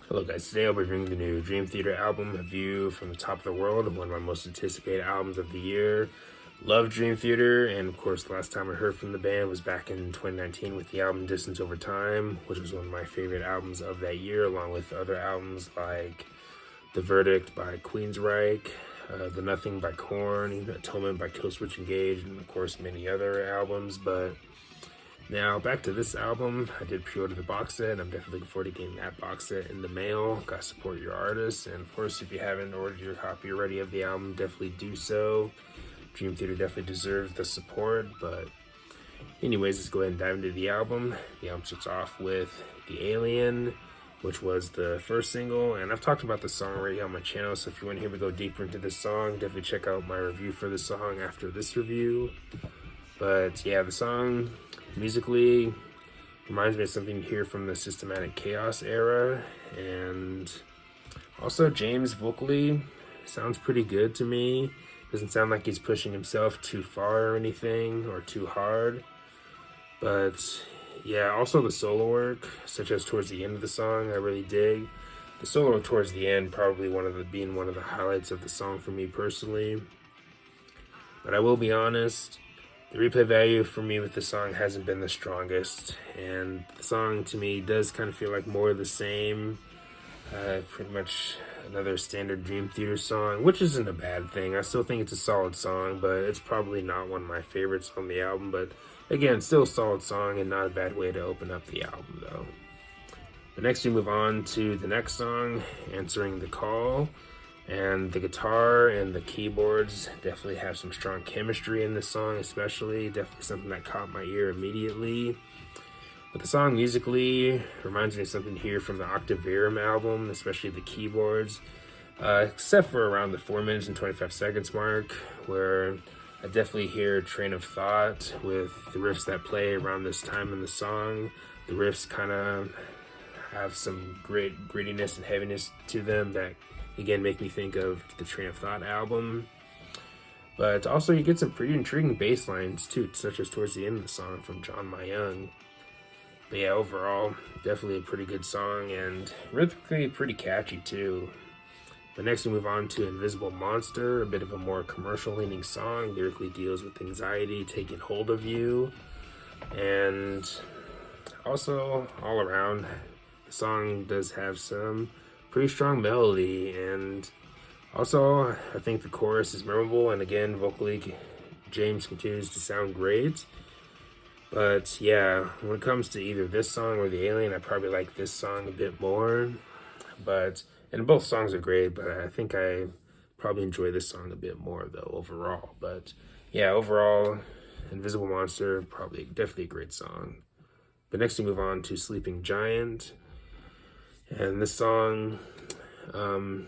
Hello guys, today I'll be bringing the new Dream Theater album, A View from the Top of the World, one of my most anticipated albums of the year. Love Dream Theater, and of course the last time I heard from the band was back in 2019 with the album Distance Over Time, which was one of my favorite albums of that year, along with other albums like The Verdict by Queensryche, The Nothing by Korn, Atonement by Killswitch Engage, and of course many other albums. But now, back to this album. I did pre-order the box set. I'm definitely looking forward to getting that box set in the mail. Gotta support your artists. And of course, if you haven't ordered your copy already of the album, definitely do so. Dream Theater definitely deserves the support. But anyways, let's go ahead and dive into the album. The album starts off with The Alien, which was the first single. And I've talked about the song already on my channel. So if you want to hear me go deeper into this song, definitely check out my review for this song after this review. But yeah, the song musically reminds me of something here from the Systematic Chaos era, and also James vocally sounds pretty good to me. Doesn't sound like he's pushing himself too far or anything, or too hard. But yeah, also the solo work, such as towards the end of the song, I really dig. The solo work towards the end probably being one of the highlights of the song for me personally. But I will be honest, the replay value for me with the song hasn't been the strongest, and the song to me does kind of feel like more of the same. Pretty much another standard Dream Theater song, which isn't a bad thing. I still think it's a solid song, but it's probably not one of my favorites on the album. But again, still a solid song and not a bad way to open up the album though. But next we move on to the next song, Answering the Call. And the guitar and the keyboards definitely have some strong chemistry in this song, especially. Definitely something that caught my ear immediately. But the song musically reminds me of something here from the Octaverum album, especially the keyboards. Except for around the 4 minutes and 25 seconds mark, where I definitely hear Train of Thought with the riffs that play around this time in the song. The riffs kind of have some great grittiness and heaviness to them that again make me think of the Train of Thought album. But also you get some pretty intriguing bass lines too, such as towards the end of the song from John Mayung. But yeah, overall, definitely a pretty good song and rhythmically pretty catchy too. But next we move on to Invisible Monster, a bit of a more commercial leaning song. Lyrically deals with anxiety taking hold of you. And also all around, the song does have some pretty strong melody, and also I think the chorus is memorable, and again vocally James continues to sound great. But yeah, when it comes to either this song or The Alien, I probably like this song a bit more. And both songs are great, but I think I probably enjoy this song a bit more though overall. But yeah, overall Invisible Monster, probably definitely a great song. But next we move on to Sleeping Giant. And this song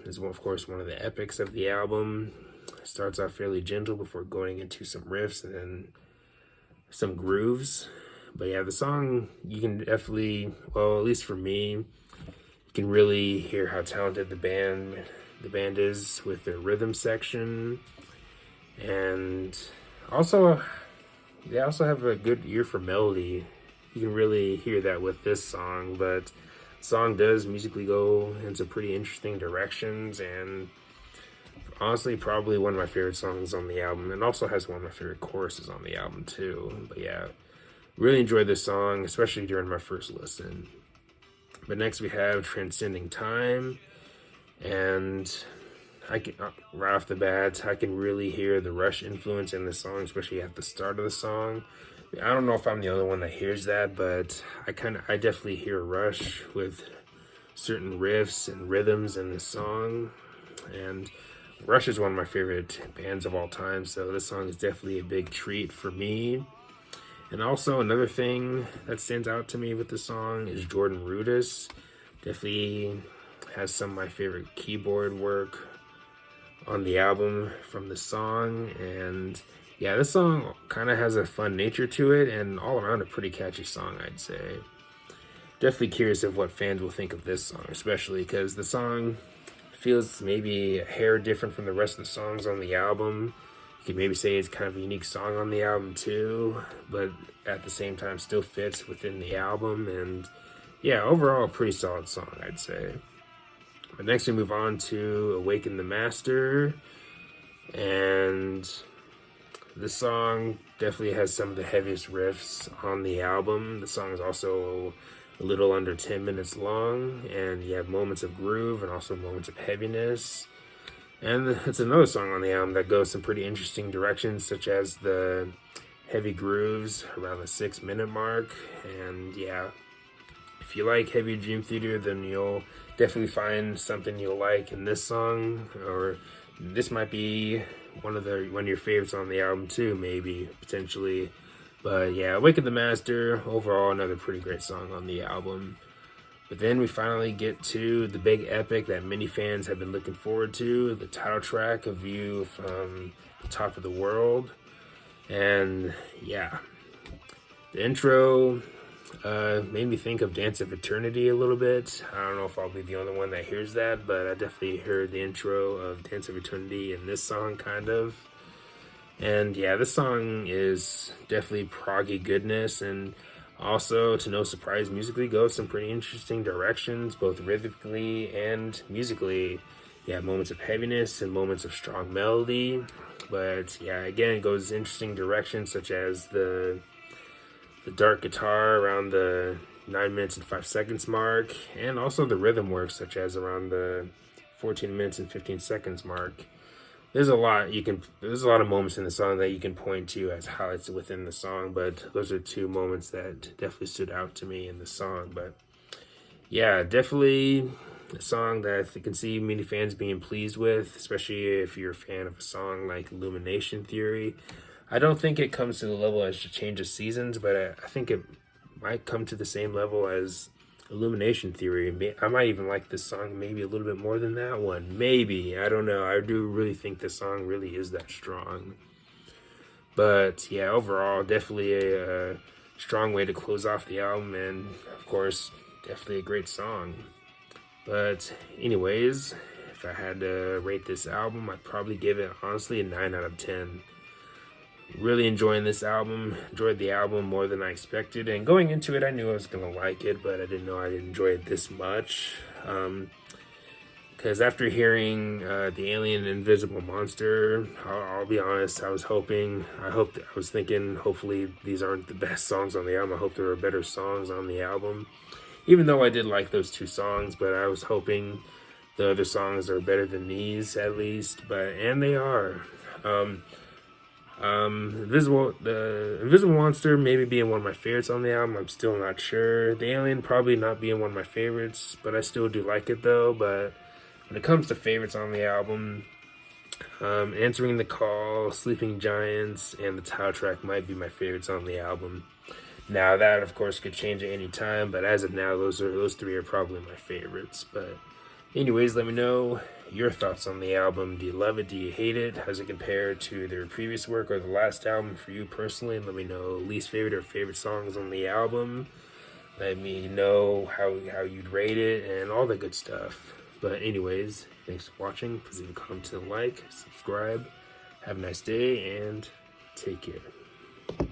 is, of course, one of the epics of the album. It starts off fairly gentle before going into some riffs and then some grooves. But yeah, the song, you can definitely, well, at least for me, you can really hear how talented the band is with their rhythm section. And also, they also have a good ear for melody. You can really hear that with this song, but the song does musically go into pretty interesting directions, and honestly probably one of my favorite songs on the album, and also has one of my favorite choruses on the album too. But yeah, really enjoyed this song, especially during my first listen. But next we have Transcending Time, and I can right off the bat I can really hear the Rush influence in the song, especially at the start of the song. I don't know if I'm the only one that hears that, but I definitely hear Rush with certain riffs and rhythms in the song. And Rush is one of my favorite bands of all time, so this song is definitely a big treat for me. And also another thing that stands out to me with the song is Jordan Rudess. Definitely has some of my favorite keyboard work on the album from the song, and yeah, this song kind of has a fun nature to it, and all around a pretty catchy song, I'd say. Definitely curious of what fans will think of this song, especially because the song feels maybe a hair different from the rest of the songs on the album. You could maybe say it's kind of a unique song on the album too, but at the same time still fits within the album. And yeah, overall a pretty solid song, I'd say. But next we move on to Awaken the Master, and this song definitely has some of the heaviest riffs on the album. The song is also a little under 10 minutes long, and you have moments of groove and also moments of heaviness. And it's another song on the album that goes some pretty interesting directions, such as the heavy grooves around the 6-minute mark. And yeah, if you like heavy Dream Theater, then you'll definitely find something you'll like in this song, or this might be one of your favorites on the album too, maybe, potentially. But yeah, Awaken the Master, overall another pretty great song on the album. But then we finally get to the big epic that many fans have been looking forward to, the title track, A View from the Top of the World. And yeah, the intro made me think of Dance of Eternity a little bit. I don't know if I'll be the only one that hears that, but I definitely heard the intro of Dance of Eternity in this song, kind of. And yeah, this song is definitely proggy goodness, and also, to no surprise, musically goes some pretty interesting directions, both rhythmically and musically. You have moments of heaviness and moments of strong melody. But yeah, again, it goes interesting directions, such as the dark guitar around the 9 minutes and 5 seconds mark, and also the rhythm work, such as around the 14 minutes and 15 seconds mark. There's a lot of moments in the song that you can point to as highlights within the song, but those are two moments that definitely stood out to me in the song. But yeah, definitely a song that I can see many fans being pleased with, especially if you're a fan of a song like Illumination Theory. I don't think it comes to the level as Change of Seasons, but I think it might come to the same level as Illumination Theory. I might even like this song maybe a little bit more than that one. Maybe. I don't know. I do really think this song really is that strong. But yeah, overall, definitely a strong way to close off the album, and of course, definitely a great song. But anyways, if I had to rate this album, I'd probably give it, honestly, a 9 out of 10. Really enjoying this album. Enjoyed the album more than I expected, and going into it I knew I was gonna like it, but I didn't know I'd enjoy it this much, because after hearing the Alien Invisible Monster, I'll be honest, I was thinking hopefully these aren't the best songs on the album. I hope there are better songs on the album, even though I did like those two songs, but I was hoping the other songs are better than these, at least. And they are. The Invisible Monster maybe being one of my favorites on the album, I'm still not sure. The Alien probably not being one of my favorites, but I still do like it though. But when it comes to favorites on the album, Answering the Call, Sleeping Giants, and the title track might be my favorites on the album. Now that of course could change at any time, but as of now, those three are probably my favorites. But anyways, let me know your thoughts on the album. Do you love it? Do you hate it? How does it compare to their previous work or the last album for you personally? And let me know least favorite or favorite songs on the album. Let me know how you'd rate it and all that good stuff. But anyways, thanks for watching. Please leave a comment and like, subscribe. Have a nice day and take care.